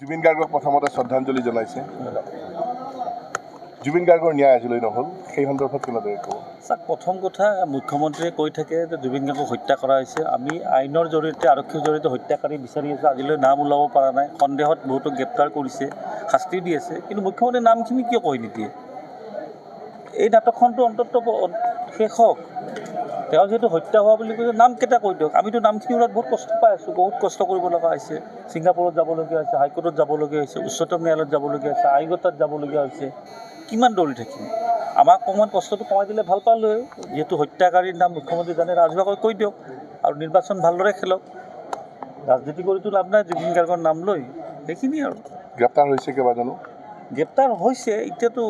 জুবিন গাৰ্গক প্ৰথমতে শ্ৰদ্ধাঞ্জলি জনাইছে। জুবিন গাৰ্গৰ ন্যায় আজিলৈ নহ'ল, সেই সন্দৰ্ভত কেনেদৰে ক'ব? চাওক, প্ৰথম কথা মুখ্যমন্ত্ৰীয়ে কৈ থাকে যে জুবিন গাৰ্গক হত্যা কৰা হৈছে। আমি আইনৰ জৰিয়তে আৰক্ষীৰ জৰিয়তে হত্যাকাৰী বিচাৰি আছোঁ, আজিলৈ নাম ওলাব পৰা নাই। সন্দেহত বহুতো গ্ৰেপ্তাৰ কৰিছে, শাস্তি দি আছে, কিন্তু মুখ্যমন্ত্ৰীৰ নামখিনি কিয় কৈ নিদিয়ে? এই নাটকখনটো অন্ততঃ শেষ হওক। তেওঁ যিহেতু হত্যা হোৱা বুলি কৈছে, নামকেইটা কৈ দিয়ক। আমিতো নামখিনি ওলাত বহুত কষ্ট পাই আছোঁ, বহুত কষ্ট কৰিব লগা হৈছে। ছিংগাপুৰত যাবলগীয়া হৈছে, হাইকোৰ্টত যাবলগীয়া হৈছে, উচ্চতম ন্যায়ালয়ত যাবলগীয়া হৈছে, আইগতাত যাবলগীয়া হৈছে। কিমান দৌৰি থাকিম? আমাক অকণমান কষ্টটো কমাই দিলে ভাল পালোঁ। যিহেতু হত্যাকাৰীৰ নাম মুখ্যমন্ত্ৰী জানে, ৰাজহুৱাকৈ কৈ দিয়ক আৰু নিৰ্বাচন ভালদৰে খেলক। ৰাজনীতি কৰিতো লাভ নাই জুবিন গাৰ্গৰ নাম লৈ, সেইখিনি আৰু। গ্ৰেপ্তাৰ হৈছে কেইবাজনো? গ্ৰেপ্তাৰ হৈছে, এতিয়াতো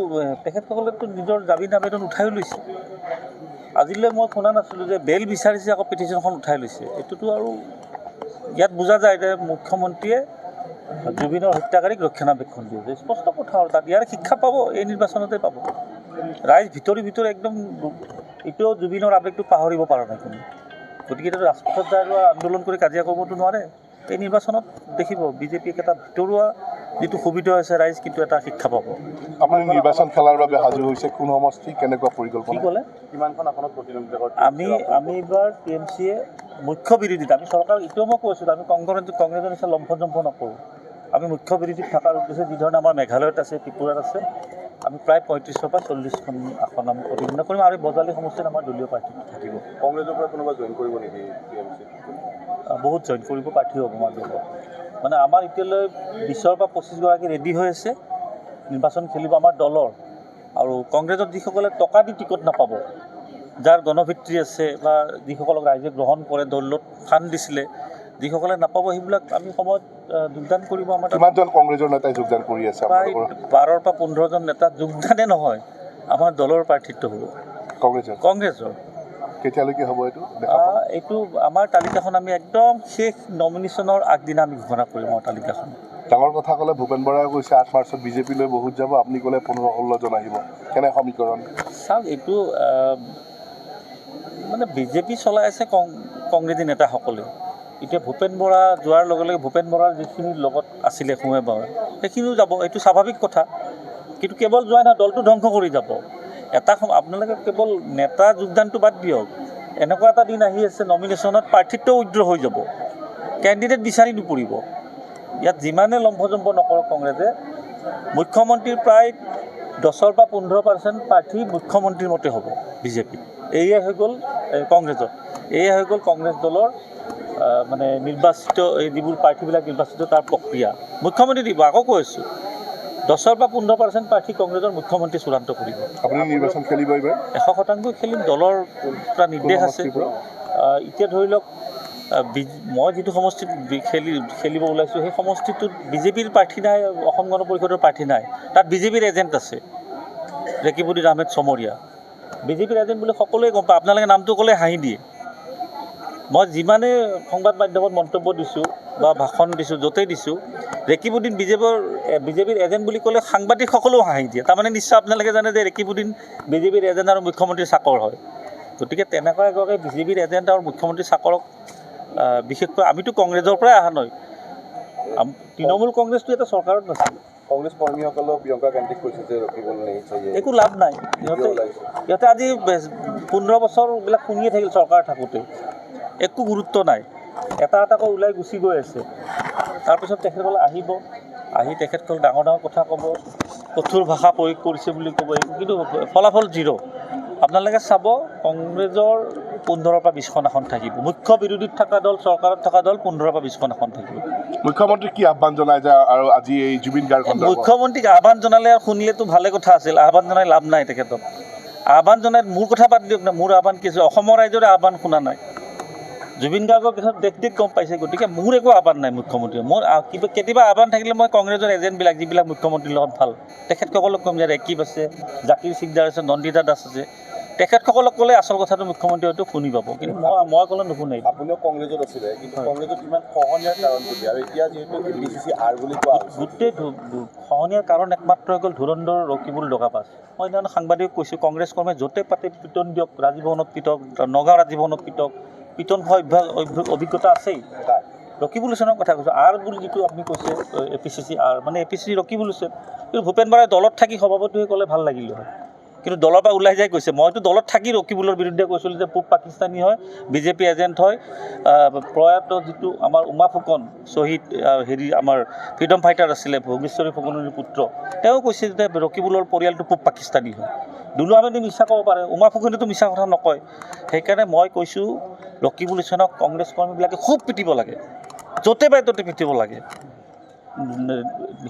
তেখেতসকলেতো নিজৰ জামিন আবেদন উঠাইও লৈছে। আজিলৈ মই শুনা নাছিলোঁ যে বেল বিচাৰিছে আকৌ পিটিশ্যনখন উঠাই লৈছে। এইটোতো আৰু ইয়াত বুজা যায় যে মুখ্যমন্ত্ৰীয়ে জুবিনৰ হত্যাকাৰীক ৰক্ষণাবেক্ষণ দিয়ে, স্পষ্ট কথা। আৰু তাত ইয়াৰ শিক্ষা পাব, এই নিৰ্বাচনতে পাব। ৰাইজ ভিতৰি একদম এতিয়াও জুবিনৰ আৱেগটো পাহৰিব পৰা নাই কোনো। গতিকে এইটো ৰাজপথত যায় আন্দোলন কৰি কাজিয়া কৰিবতো নোৱাৰে। এই নিৰ্বাচনত দেখিব বিজেপিক এটা ভিতৰুৱা যিটো সুবিধা হৈছে, ৰাইজ কিন্তু এটা শিক্ষা পাব। আপুনি নিৰ্বাচন খেলাৰ বাবে সাজু হৈছে, কোন সমষ্টি কেনেকুৱা পৰিকল্পনা? কি ক'লে? কিমানখন আসনত প্ৰতিদ্বন্দ্বিতা? আমি এইবাৰ TMCয়ে মুখ্য বিৰোধীত, আমি চৰকাৰ এতিয়াও মই কৈছোঁ, আমি কংগ্ৰেছৰ নিচিনা লম্ফজম্ফ নকৰোঁ। আমি মুখ্য বিৰোধীত থকাৰ উদ্দেশ্যে যিধৰণে আমাৰ মেঘালয়ত আছে, ত্ৰিপুৰাত আছে, আমি প্ৰায় 35ৰ পৰা 40খন আসন আমি প্ৰতিদ্বন্দ্বিতা কৰিম। আৰু বজালী সমষ্টিত আমাৰ দলীয় প্ৰাৰ্থী থাকিব। কংগ্ৰেছৰ পৰা কোনোবা জইন কৰিব নেকি TMC? বহুত জইন কৰিব প্ৰাৰ্থী হ'ব আমাৰ দলত। মানে আমাৰ এতিয়ালৈ 20ৰ পৰা 25গৰাকী ৰেডি হৈ আছে, নিৰ্বাচন খেলিব আমাৰ দলৰ। আৰু কংগ্ৰেছত যিসকলে টকা দি টিকট নাপাব, যাৰ গণভিত্তি আছে বা যিসকলক ৰাইজে গ্ৰহণ কৰে, দলত ফাণ্ড দিছিলে, যিসকলে নাপাব, সেইবিলাক আমি সময়ত যোগদান কৰিব। আমাৰ কিমানজন কংগ্ৰেছৰ নেতাই যোগদান কৰি আছে? প্ৰায় 12ৰ পৰা 15জন নেতা যোগদানে নহয়, আমাৰ দলৰ প্ৰাৰ্থিত্ব হ'ব কংগ্ৰেছৰ। কেতিয়ালৈকে হ'ব এইটো? এইটো আমাৰ তালিকাখন আমি একদম শেষ নমিনেশ্যনৰ আগদিনা আমি ঘোষণা কৰিম। আমাৰ তালিকাখন ডাঙৰ কথা ক'লে ভূপেন বৰাই কৈছে 8 মাৰ্চত বিজেপিলৈ বহুত যাব, আপুনি ক'লে 15-16জন আহিব। কেনে সমীকৰণ? চাওক, এইটো মানে বিজেপি চলাই আছে কংগ্ৰেছী নেতাসকলে। এতিয়া ভূপেন বৰা যোৱাৰ লগে লগে ভূপেন বৰাৰ যিখিনি লগত আছিলে সোমে বাৱে, সেইখিনিও যাব, এইটো স্বাভাৱিক কথা। কিন্তু কেৱল যোৱাই নহয়, দলটো ধ্বংস কৰি যাব। আপোনালোকে কেৱল নেতা যোগদানটো বাদ দিয়ক, এনেকুৱা এটা দিন আহি আছে নমিনেশ্যনত প্ৰাৰ্থিত্ব উইড্ৰ হৈ যাব, কেণ্ডিডেট বিচাৰি নুপৰিব। ইয়াত যিমানে লম্ফজম্ফ নকৰক কংগ্ৰেছে, মুখ্যমন্ত্ৰীৰ প্ৰায় 10ৰ পৰা 15% প্ৰাৰ্থী মুখ্যমন্ত্ৰীৰ মতে হ'ব বিজেপিত। এয়ে হৈ গ'ল কংগ্ৰেছত, এয়ে হৈ গ'ল কংগ্ৰেছ দলৰ মানে নিৰ্বাচিত এই যিবোৰ প্ৰাৰ্থীবিলাক নিৰ্বাচিত তাৰ প্ৰক্ৰিয়া। মুখ্যমন্ত্ৰী দিব, আকৌ কৈ আছোঁ, 10ৰ পৰা 15% প্ৰাৰ্থী কংগ্ৰেছৰ মুখ্যমন্ত্ৰী চূড়ান্ত কৰিব। আপুনি নিৰ্বাচন খেলিব এইবাৰ? 100% খেলিম। দলৰ এটা নিৰ্দেশ আছে। এতিয়া ধৰি লওক, মই যিটো সমষ্টিত খেলিব ওলাইছোঁ, সেই সমষ্টিটোত বিজেপিৰ প্ৰাৰ্থী নাই, অসম গণ পৰিষদৰ প্ৰাৰ্থী নাই। তাত বিজেপিৰ এজেণ্ট আছে, ৰেকিবুদ্দিন আহমেদ চমৰীয়া। বিজেপিৰ এজেণ্ট বুলি সকলোৱে গম পায়, আপোনালোকে নামটো ক'লে হাঁহি দিয়ে। মই যিমানে সংবাদ মাধ্যমত মন্তব্য দিছোঁ বা ভাষণ দিছোঁ, য'তেই দিছোঁ, ৰেকিবুদ্দিন বিজেপিৰ এজেণ্ট বুলি ক'লে সাংবাদিকসকলেও হাঁহি দিয়ে। তাৰমানে নিশ্চয় আপোনালোকে জানে যে ৰেকিবুদ্দিন বিজেপিৰ এজেণ্ট আৰু মুখ্যমন্ত্ৰীৰ চাকৰ হয়। গতিকে তেনেকুৱা এগৰাকী বিজেপিৰ এজেণ্ট আৰু মুখ্যমন্ত্ৰীৰ চাকৰক বিশেষকৈ আমিতো কংগ্ৰেছৰ পৰাই অহা নাই, তৃণমূল কংগ্ৰেছটো এটা চৰকাৰত নাছিল। কংগ্ৰেছ কৰ্মীসকলেও প্ৰিয়ংকা গান্ধীক কৈছে যে একো লাভ নাই। সিহঁতে আজি 15 বছৰবিলাক শুনিয়ে থাকিল চৰকাৰ থাকোঁতে, একো গুৰুত্ব নাই। এটাকৈ ওলাই গুচি গৈ আছে। তাৰপিছত তেখেতসকলে আহিব, আহি তেখেতসকল ডাঙৰ কথা ক'ব, কঠোৰ ভাষা প্ৰয়োগ কৰিছে বুলি ক'ব, কিন্তু ফলাফল 0। আপোনালোকে চাব, কংগ্ৰেছৰ 15ৰ পৰা 20খন আসন থাকিব। মুখ্য বিৰোধীত থকা দল, চৰকাৰত থকা দল 15ৰ পৰা 20খন আসন থাকিব। মুখ্যমন্ত্ৰীক কি আহ্বান জনাই যায়? আৰু আজি এই জুবিন গাৰ্গ মুখ্যমন্ত্ৰীক আহ্বান জনালে আৰু শুনিলেতো ভালে কথা আছিল, আহ্বান জনাই লাভ নাই। তেখেতক আহ্বান জনাই মোৰ কথা বাদ দিয়ক না, মোৰ আহ্বান কি আছে? অসমৰ ৰাইজৰে আহ্বান শুনা নাই। জুবিন গাৰ্গৰ পিছত দেশ গম পাইছে। গতিকে মোৰ একো আহ্বান নাই মুখ্যমন্ত্ৰীয়ে। মোৰ কেতিয়াবা আহ্বান থাকিলে মই কংগ্ৰেছৰ এজেণ্টবিলাক যিবিলাক মুখ্যমন্ত্ৰীৰ লগত ভাল, তেখেতসকলক ক'ম যে ৰেকিব আছে, জাকিৰ সিকদাৰ আছে, নন্দিতা দাস আছে, তেখেতসকলক ক'লে আচল কথাটো মুখ্যমন্ত্ৰী হয়তো শুনি পাব। কিন্তু মই ক'লে নুশুনে। আপুনিও কংগ্ৰেছত আছিলে, কিন্তু কংগ্ৰেছত ইমান খহনীয়াৰ কাৰণটো কি? আৰু এতিয়া যিহেতু APCC আৰ বুলি কোৱা হৈছে, গোটেই খহনীয়াৰ কাৰণ একমাত্ৰ হৈ গ'ল ধুৰন্ধৰ ৰকিবুল ডকাপাছ। মই সেইদিনা সাংবাদিকক কৈছোঁ, কংগ্ৰেছ কৰ্মীয়ে য'তে পাতে পিটন দিয়ক, ৰাজভৱনত পিটক, নগাঁও ৰাজভৱনত পিটন খোৱা অভিজ্ঞতা আছেই। ৰকিবুল হুছেইনৰ কথা কৈছোঁ আৰ বুলি যিটো আপুনি কৈছে APCC আৰ মানে APCC ৰকিবুল হুছেইন কিন্তু ভূপেন বৰাই দলত থাকি সভাপতি হৈ ক'লে ভাল লাগিলে হয় কিন্তু দলৰ পৰা ওলাই যাই কৈছে মইতো দলত থাকি ৰকিবুলৰ বিৰুদ্ধে কৈছিলোঁ যে পূব পাকিস্তানী হয় BJP এজেণ্ট হয় প্ৰয়াত যিটো আমাৰ উমা ফুকন শ্বহীদ আমাৰ ফ্ৰীডম ফাইটাৰ আছিলে ভোগেশ্বৰী ফুকনৰ পুত্ৰ তেওঁ কৈছে যে ৰকিবুলৰ পৰিয়ালটো পূব পাকিস্তানী হয় দুলু আহমেদে মিছা ক'ব পাৰে উমা ফুকনেতো মিছা কথা নকয় সেইকাৰণে মই কৈছোঁ ৰকিবুল হুছেইনক কংগ্ৰেছ কৰ্মীবিলাকে খুব পিটিব লাগে য'তে পাই ত'তে পিটিব লাগে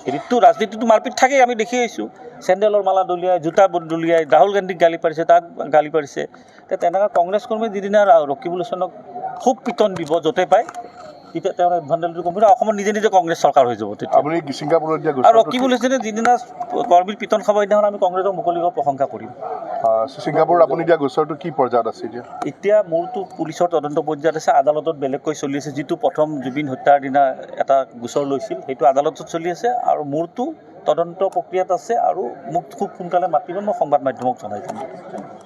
হেৰিতো ৰাজনীতিটো মাৰপিট থাকেই আমি দেখি আহিছোঁ চেণ্ডেলৰ মালা দলিয়াই জোতা দলিয়াই ৰাহুল গান্ধীক গালি পাৰিছে তাক গালি পাৰিছে তেনেকুৱা কংগ্ৰেছ কৰ্মী যিদিনা ৰকিবুল হুছেইনক খুব পিটন দিব য'তে পায় তেতিয়া তেওঁৰ এডভান্টেজটো কমিব অসমত নিজে নিজে কংগ্ৰেছ চৰকাৰ হৈ যাব তেতিয়া আপুনি ছিংগাপুৰত দিয়া আৰু ৰকিবুল হুছেইনে যিদিনা কৰ্মীৰ পিটন খাব সেইদিনাখন আমি কংগ্ৰেছক মুকলিকৈ প্ৰশংসা কৰিম ছিংগাপুৰত আপুনি দিয়া গোচৰটো কি পৰ্যায়ত আছে এতিয়া মোৰতো পুলিচৰ তদন্ত পৰ্যায়ত আছে আদালতত বেলেগকৈ চলি আছে যিটো প্ৰথম জুবিন হত্যাৰ দিনা এটা গোচৰ লৈছিল সেইটো আদালতত চলি আছে আৰু মোৰতো তদন্ত প্ৰক্ৰিয়াত আছে আৰু মোক খুব সোনকালে মাতিব মই সংবাদ মাধ্যমক জনাই দিম